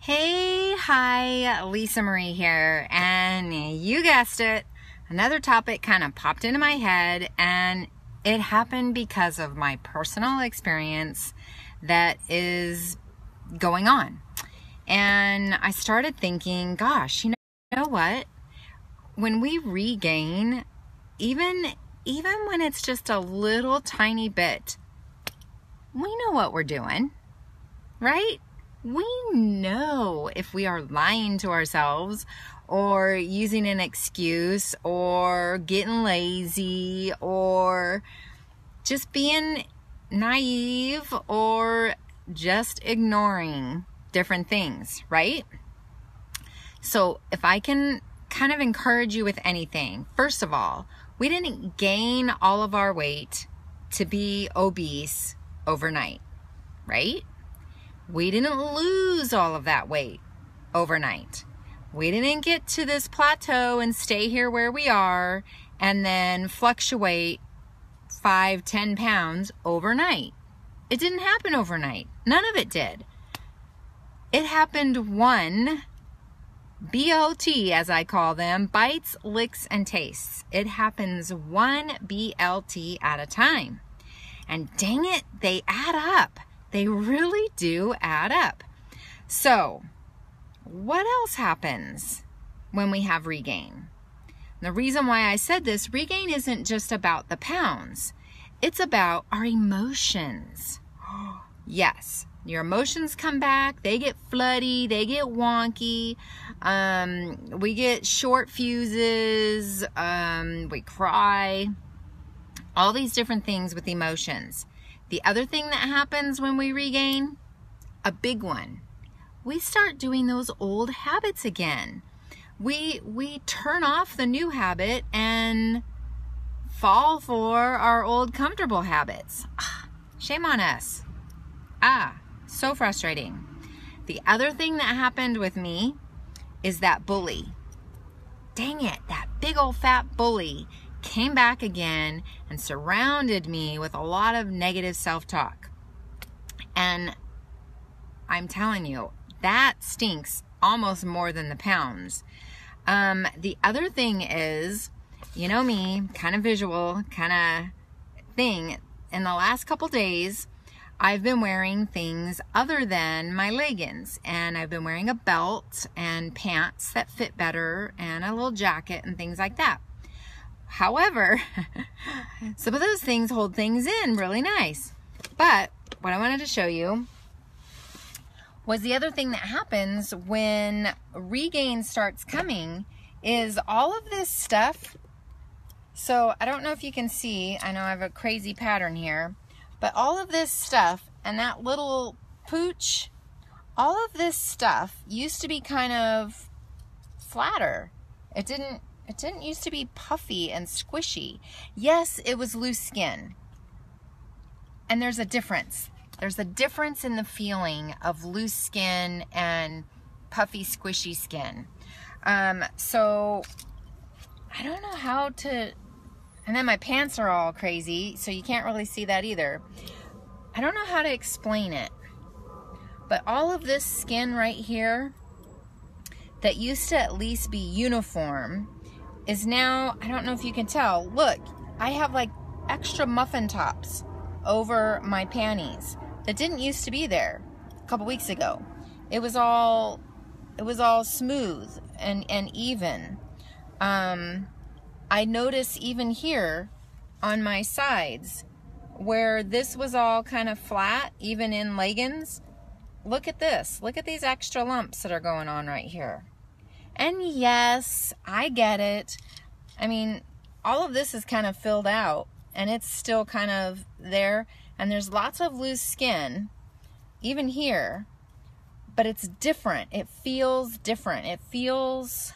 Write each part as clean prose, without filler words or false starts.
Hi, Lisa Marie here, and you guessed it, another topic kind of popped into my head, and it happened because of my personal experience that is going on. And I started thinking, gosh, you know what? When we regain, even when it's just a little tiny bit, we know what we're doing, right? We know if we are lying to ourselves or using an excuse or getting lazy or just being naive or just ignoring different things, right? So if I can kind of encourage you with anything, first of all, we didn't gain all of our weight to be obese overnight, right? We didn't lose all of that weight overnight. We didn't get to this plateau and stay here where we are and then fluctuate 5-10 pounds overnight. It didn't happen overnight. None of it did. It happened one BLT, as I call them, bites, licks, and tastes. It happens one BLT at a time. And dang it, they add up. They really do add up. So, what else happens when we have regain? The reason why I said this, regain isn't just about the pounds. It's about our emotions. Yes, your emotions come back. They get floody. They get wonky. We get short fuses. We cry. All these different things with emotions. The other thing that happens when we regain, a big one, we start doing those old habits again. We turn off the new habit and fall for our old comfortable habits. Shame on us. So frustrating. The other thing that happened with me is that bully. Dang it, that big old fat bully came back again and surrounded me with a lot of negative self-talk. And I'm telling you, that stinks almost more than the pounds. The other thing is, you know me, kind of visual, kind of thing. In the last couple days, I've been wearing things other than my leggings, and I've been wearing a belt and pants that fit better and a little jacket and things like that. However, some of those things hold things in really nice. But what I wanted to show you was the other thing that happens when regain starts coming is all of this stuff. So I don't know if you can see, I know I have a crazy pattern here, but all of this stuff and that little pooch, all of this stuff used to be kind of flatter. It didn't used to be puffy and squishy. Yes, it was loose skin. And there's a difference. There's a difference in the feeling of loose skin and puffy, squishy skin. So I don't know how to, and then my pants are all crazy, so you can't really see that either. I don't know how to explain it. But all of this skin right here that used to at least be uniform is now, I don't know if you can tell, look, I have like extra muffin tops over my panties that didn't used to be there a couple weeks ago. It was all smooth and even. I notice even here on my sides where this was all kind of flat, even in leggings. Look at this. Look at these extra lumps that are going on right here. And yes, I get it. I mean, all of this is kind of filled out and it's still kind of there. And there's lots of loose skin, even here, but it's different. It feels different. It feels,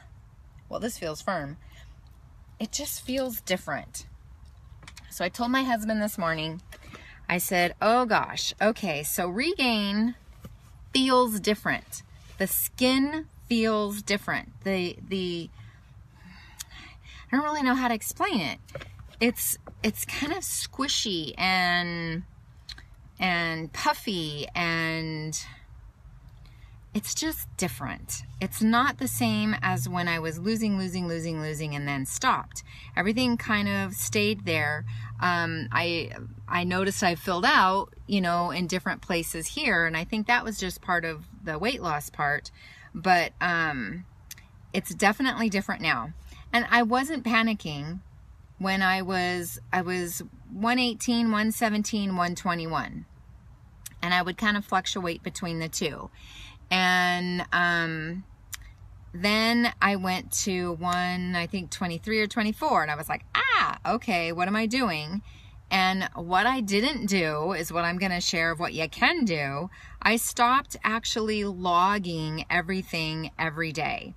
well, this feels firm. It just feels different. So I told my husband this morning, I said, oh gosh, okay, so regain feels different. The skin feels different. I don't really know how to explain it. It's kind of squishy and puffy, and it's just different. It's not the same as when I was losing and then stopped. Everything kind of stayed there. I noticed I filled out, you know, in different places here, and I think that was just part of the weight loss part, but it's definitely different now. And I wasn't panicking when I was 118, 117, 121. And I would kind of fluctuate between the two. And then I went to I think 23 or 24, and I was like, okay, what am I doing? And what I didn't do is what I'm going to share of what you can do. I stopped actually logging everything every day.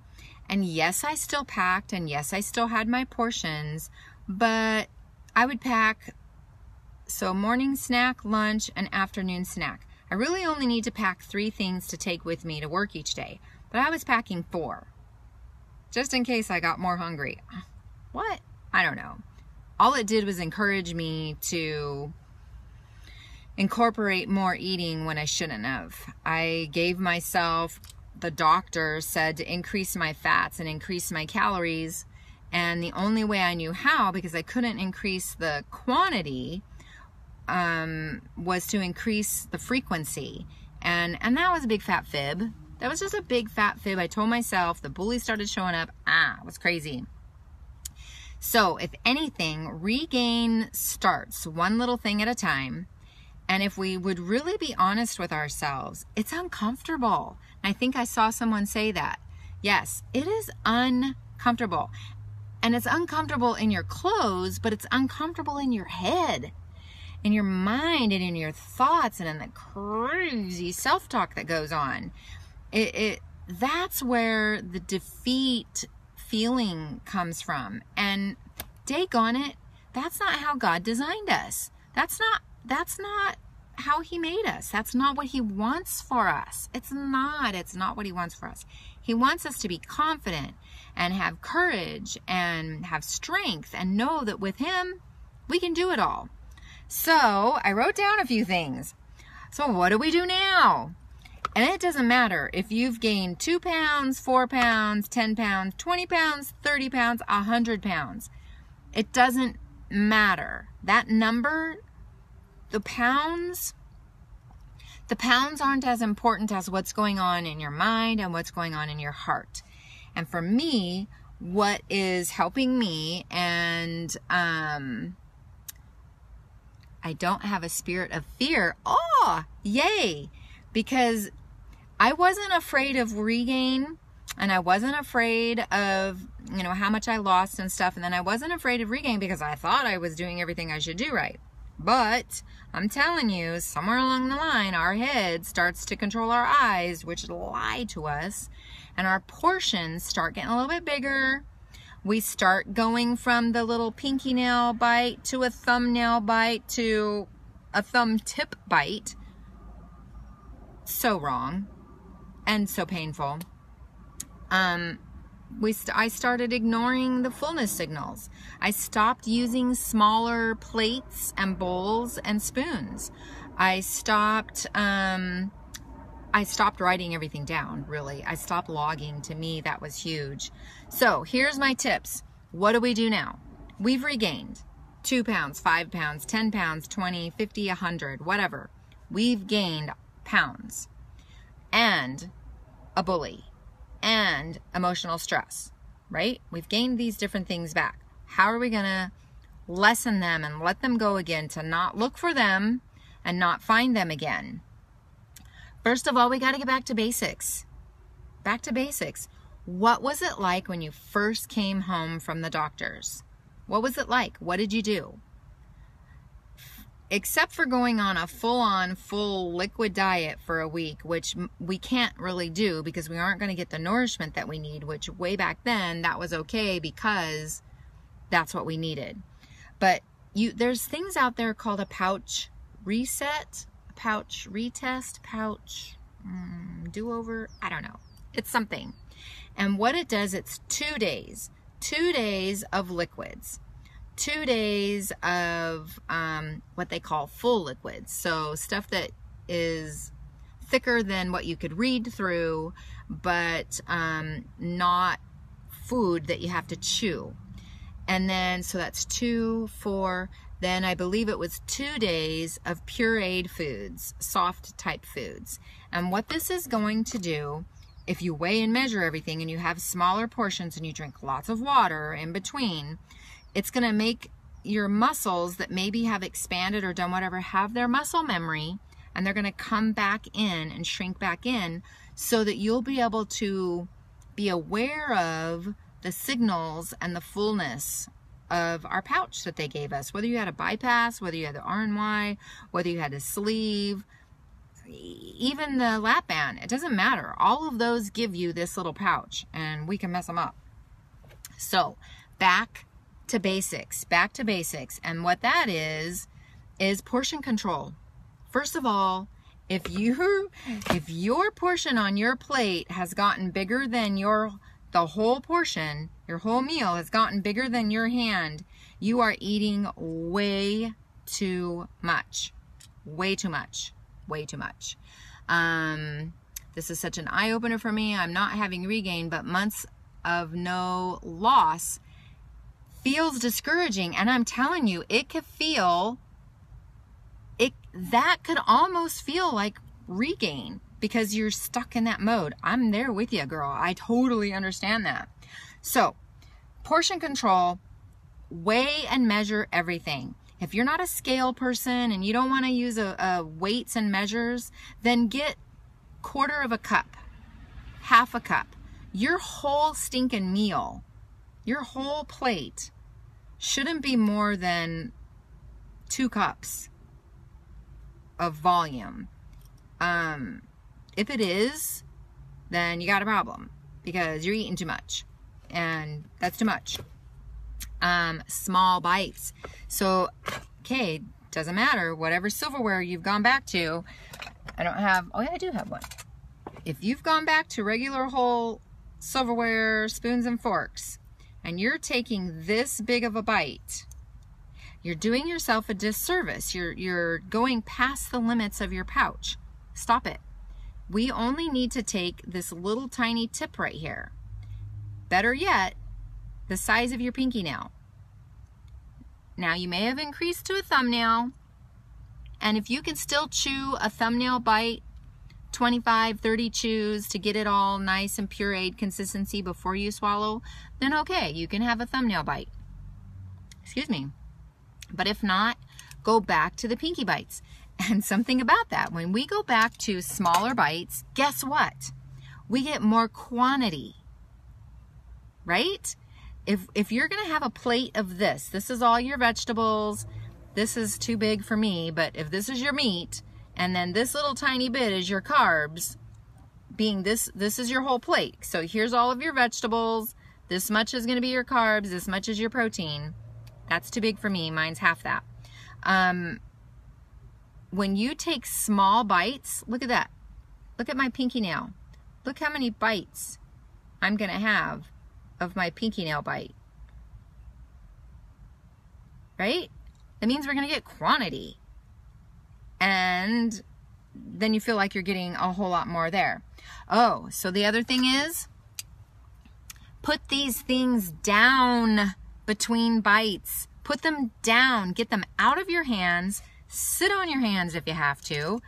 And yes, I still packed, and yes, I still had my portions, but I would pack, so morning snack, lunch, and afternoon snack. I really only need to pack 3 things to take with me to work each day, but I was packing 4, just in case I got more hungry. What? I don't know. All it did was encourage me to incorporate more eating when I shouldn't have. I gave myself, the doctor said, to increase my fats and increase my calories, and the only way I knew how, because I couldn't increase the quantity, was to increase the frequency. And that was a big fat fib. That was just a big fat fib. I told myself, the bullies started showing up. It was crazy. So if anything, regain starts one little thing at a time. And if we would really be honest with ourselves, it's uncomfortable. And I think I saw someone say that. Yes, it is uncomfortable. And it's uncomfortable in your clothes, but it's uncomfortable in your head, in your mind, and in your thoughts, and in the crazy self-talk that goes on. That's where the defeat feeling comes from. And daggone it, that's not how God designed us. That's not how he made us. That's not what he wants for us. It's not what he wants for us. He wants us to be confident and have courage and have strength and know that with him, we can do it all. So I wrote down a few things. So what do we do now? And it doesn't matter if you've gained 2 pounds, 4 pounds, 10 pounds, 20 pounds, 30 pounds, 100 pounds. It doesn't matter. That number, the pounds aren't as important as what's going on in your mind and what's going on in your heart. And for me, what is helping me, and I don't have a spirit of fear. Oh, yay! Because I wasn't afraid of regain, and I wasn't afraid of, you know, how much I lost and stuff. And then I wasn't afraid of regain because I thought I was doing everything I should do right. But I'm telling you, somewhere along the line, our head starts to control our eyes, which lie to us, and our portions start getting a little bit bigger. We start going from the little pinky nail bite to a thumbnail bite to a thumb tip bite. So wrong and so painful. I started ignoring the fullness signals. I stopped using smaller plates and bowls and spoons. I stopped writing everything down, really. I stopped logging. To me, that was huge. So here's my tips. What do we do now? We've regained 2 pounds, 5 pounds, 10 pounds, 20, 50, 100, whatever. We've gained pounds and a bully and emotional stress, right? We've gained these different things back. How are we going to lessen them and let them go again, to not look for them and not find them again? First of all, we got to get back to basics. Back to basics. What was it like when you first came home from the doctors? What was it like? What did you do? Except for going on a full liquid diet for a week, which we can't really do because we aren't going to get the nourishment that we need, which way back then, that was okay because that's what we needed. But there's things out there called a pouch reset, a pouch retest, pouch do-over, I don't know. It's something. And what it does, it's 2 days. 2 days of liquids. 2 days of what they call full liquids. So stuff that is thicker than what you could read through, but not food that you have to chew. And then, so that's 2, 4, then I believe it was 2 days of pureed foods, soft type foods. And what this is going to do, if you weigh and measure everything and you have smaller portions and you drink lots of water in between, it's going to make your muscles that maybe have expanded or done whatever have their muscle memory, and they're going to come back in and shrink back in, so that you'll be able to be aware of the signals and the fullness of our pouch that they gave us. Whether you had a bypass, whether you had the RNY, whether you had a sleeve, even the lap band, it doesn't matter. All of those give you this little pouch, and we can mess them up. So back to basics, and what that is portion control. First of all, if your portion on your plate has gotten bigger than the whole portion, your whole meal has gotten bigger than your hand, you are eating way too much. Way too much. Way too much. This is such an eye-opener for me. I'm not having regain, but months of no loss feels discouraging. And I'm telling you, that could almost feel like regain, because you're stuck in that mode. I'm there with you, girl. I totally understand that. So, portion control, weigh and measure everything. If you're not a scale person and you don't want to use a weights and measures, then get 1/4 cup, 1/2 cup. Your whole stinking meal, your whole plate shouldn't be more than 2 cups of volume. If it is, then you got a problem, because you're eating too much, and that's too much. Small bites. So, okay, doesn't matter. Whatever silverware you've gone back to, I do have one. If you've gone back to regular whole silverware, spoons and forks, and you're taking this big of a bite, you're doing yourself a disservice. You're going past the limits of your pouch. Stop it. We only need to take this little tiny tip right here. Better yet, the size of your pinky nail. Now, you may have increased to a thumbnail, and if you can still chew a thumbnail bite, 25, 30 chews to get it all nice and pureed consistency before you swallow, then okay, you can have a thumbnail bite. Excuse me. But if not, go back to the pinky bites. And something about that, when we go back to smaller bites, guess what? We get more quantity, right? If you're going to have a plate of this is all your vegetables, this is too big for me, but if this is your meat, and then this little tiny bit is your carbs, being this is your whole plate. So here's all of your vegetables, this much is going to be your carbs, this much is your protein. That's too big for me, mine's half that. When you take small bites, look at that. Look at my pinky nail. Look how many bites I'm going to have of my pinky nail bite. Right? That means we're going to get quantity. And then you feel like you're getting a whole lot more there. Oh, so the other thing is, put these things down between bites. Put them down. Get them out of your hands. Sit on your hands if you have to.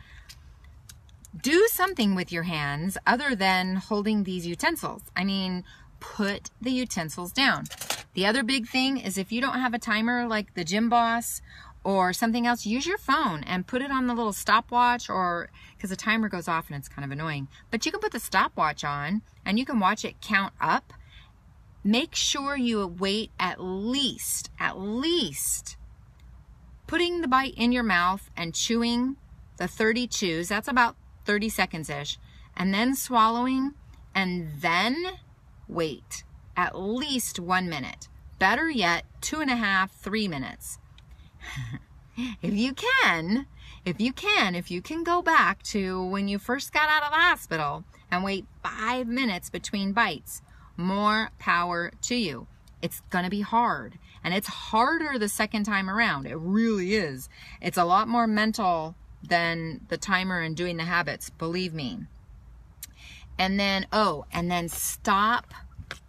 Do something with your hands other than holding these utensils. I mean, put the utensils down. The other big thing is, if you don't have a timer like the Gym Boss or something else, use your phone and put it on the little stopwatch, or because the timer goes off and it's kind of annoying. But you can put the stopwatch on and you can watch it count up. Make sure you wait at least putting the bite in your mouth and chewing the 30 chews, that's about 30 seconds-ish, and then swallowing, and then wait at least 1 minute. Better yet, 2.5, 3 minutes. If you can go back to when you first got out of the hospital and wait 5 minutes between bites, more power to you. It's gonna be hard, and it's harder the second time around. It really is. It's a lot more mental than the timer and doing the habits, believe me. And then, and then stop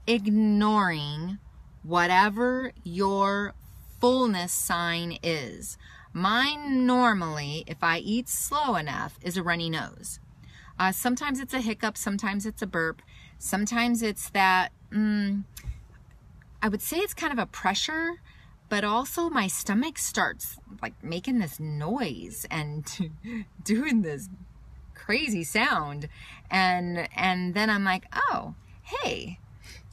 ignoring whatever your fullness sign is. Mine normally, if I eat slow enough, is a runny nose. Sometimes it's a hiccup, sometimes it's a burp, sometimes it's that, I would say it's kind of a pressure, but also my stomach starts like making this noise and doing this crazy sound. And then I'm like, oh, hey,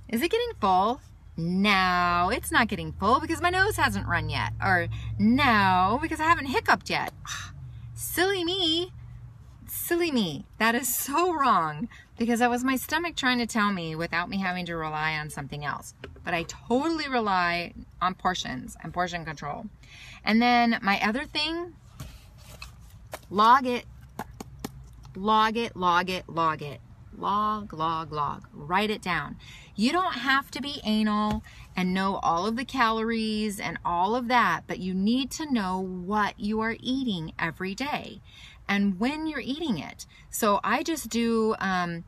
is it getting full? No, it's not getting full because my nose hasn't run yet. Or no, because I haven't hiccuped yet. Silly me. Silly me. That is so wrong, because that was my stomach trying to tell me without me having to rely on something else. But I totally rely on portions and portion control. And then my other thing, log it. Log it, log it, log it. Log, log, log. Write it down. You don't have to be anal and know all of the calories and all of that, but you need to know what you are eating every day and when you're eating it. So I just do, how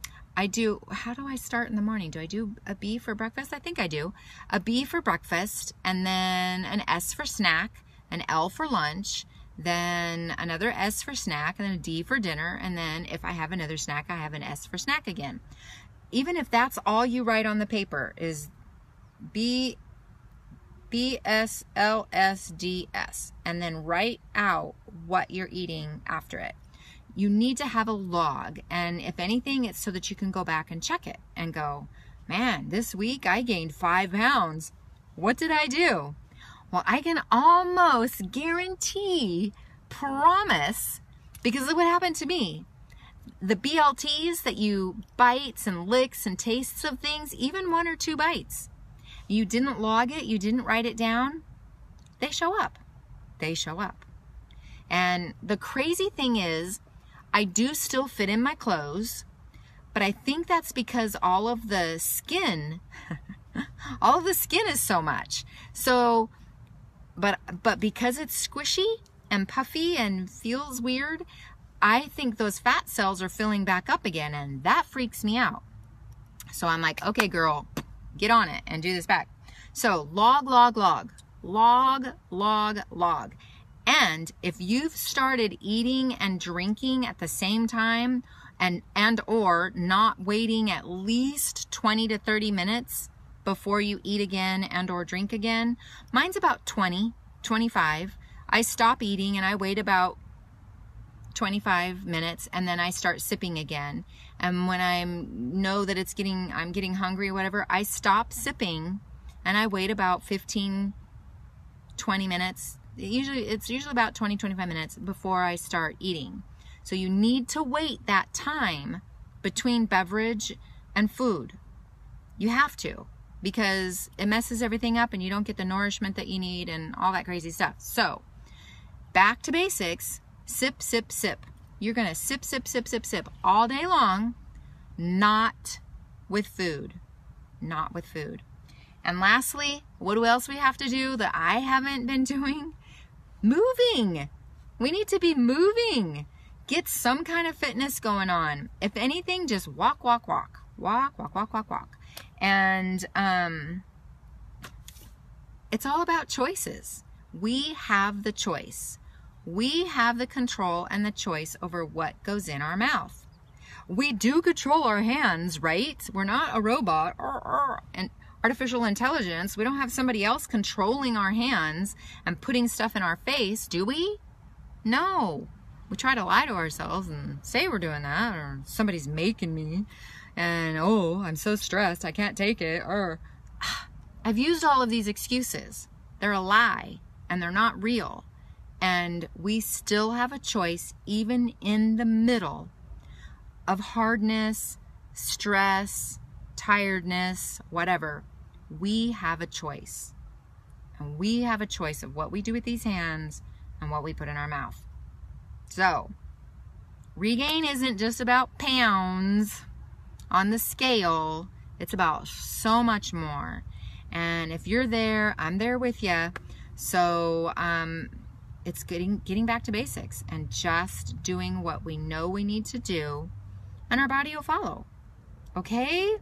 do I start in the morning? Do I do a B for breakfast? I think I do. A B for breakfast, and then an S for snack, an L for lunch, then another S for snack, and then a D for dinner, and then if I have another snack, I have an S for snack again. Even if that's all you write on the paper is B, S, L, S, D, S, and then write out what you're eating after it. You need to have a log, and if anything, it's so that you can go back and check it and go, man, this week I gained 5 pounds. What did I do? Well, I can almost guarantee, promise, because look what happened to me. The BLTs that you bites and licks and tastes of things, even 1 or 2 bites, you didn't log it, you didn't write it down, they show up. They show up. And the crazy thing is, I do still fit in my clothes, but I think that's because all of the skin, all of the skin is so much. So, but because it's squishy and puffy and feels weird, I think those fat cells are filling back up again, and that freaks me out. So I'm like, okay, girl, get on it and do this back. So log, log, log, log, log, log. And if you've started eating and drinking at the same time and or not waiting at least 20 to 30 minutes before you eat again and or drink again, mine's about 20, 25. I stop eating and I wait about 25 minutes and then I start sipping again. And when I know that I'm getting hungry or whatever, I stop sipping and I wait about 15, 20 minutes. It's usually about 20, 25 minutes before I start eating. So you need to wait that time between beverage and food. You have to, because it messes everything up and you don't get the nourishment that you need and all that crazy stuff. So back to basics. Sip, sip, sip. You're going to sip, sip, sip, sip, sip all day long, not with food. Not with food. And lastly, what else we have to do that I haven't been doing? Moving. We need to be moving. Get some kind of fitness going on. If anything, just walk, walk, walk. Walk, walk, walk, walk, walk. And it's all about choices. We have the choice. We have the control and the choice over what goes in our mouth. We do control our hands, right? We're not a robot and artificial intelligence. We don't have somebody else controlling our hands and putting stuff in our face, do we? No. We try to lie to ourselves and say we're doing that, or somebody's making me, and oh, I'm so stressed, I can't take it, or I've used all of these excuses. They're a lie and they're not real. And we still have a choice, even in the middle of hardness, stress, tiredness, whatever. We have a choice. And we have a choice of what we do with these hands and what we put in our mouth. So, regain isn't just about pounds on the scale. It's about so much more. And if you're there, I'm there with you. So, it's getting back to basics and just doing what we know we need to do, and our body will follow. Okay?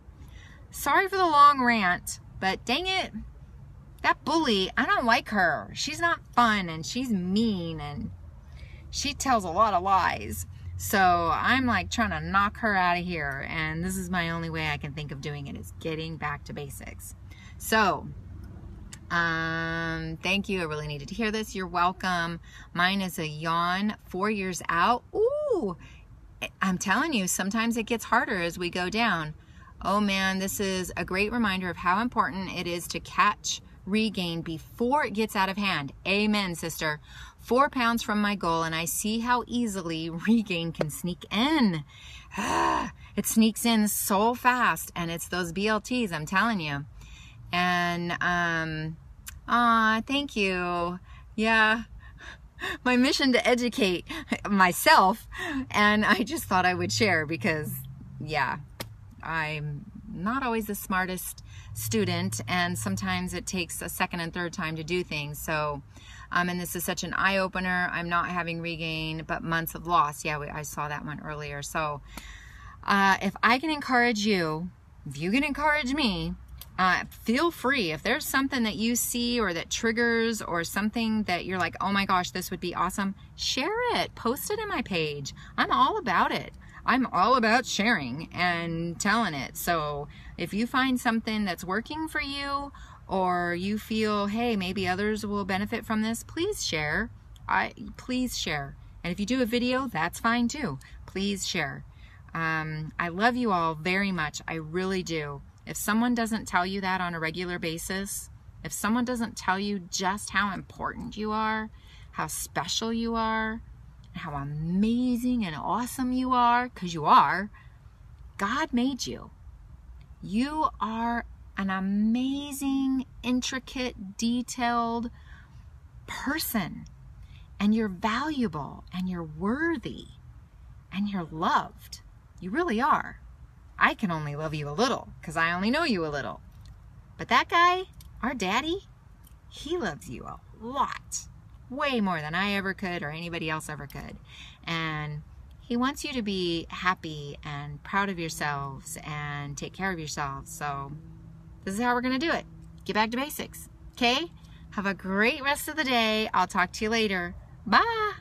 Sorry for the long rant, but dang it, that bully, I don't like her. She's not fun, and she's mean, and she tells a lot of lies. So I'm like trying to knock her out of here, and this is my only way I can think of doing it, is getting back to basics. So thank you. I really needed to hear this. You're welcome. Mine is a yawn, 4 years out. Ooh, I'm telling you, sometimes it gets harder as we go down. Oh man, this is a great reminder of how important it is to catch regain before it gets out of hand. Amen, sister. 4 pounds from my goal, and I see how easily regain can sneak in. It sneaks in so fast, and it's those BLTs, I'm telling you. And thank you. Yeah, my mission to educate myself, and I just thought I would share because, yeah, I'm not always the smartest student, and sometimes it takes a second and third time to do things. So and this is such an eye-opener. I'm not having regain, but months of loss. Yeah, I saw that one earlier. So if I can encourage you, if you can encourage me, feel free. If there's something that you see or that triggers or something that you're like, oh my gosh, this would be awesome, share it. Post it in my page. I'm all about it. I'm all about sharing and telling it. So if you find something that's working for you, or you feel, hey, maybe others will benefit from this, please share. Please share. And if you do a video, that's fine too. Please share. I love you all very much. I really do. If someone doesn't tell you that on a regular basis, if someone doesn't tell you just how important you are, how special you are, how amazing and awesome you are, because you are, God made you. You are an amazing, intricate, detailed person, and you're valuable, and you're worthy, and you're loved. You really are. I can only love you a little because I only know you a little, but that guy, our daddy, he loves you a lot, way more than I ever could or anybody else ever could. And he wants you to be happy and proud of yourselves and take care of yourselves. So this is how we're going to do it. Get back to basics. Okay? Have a great rest of the day. I'll talk to you later. Bye.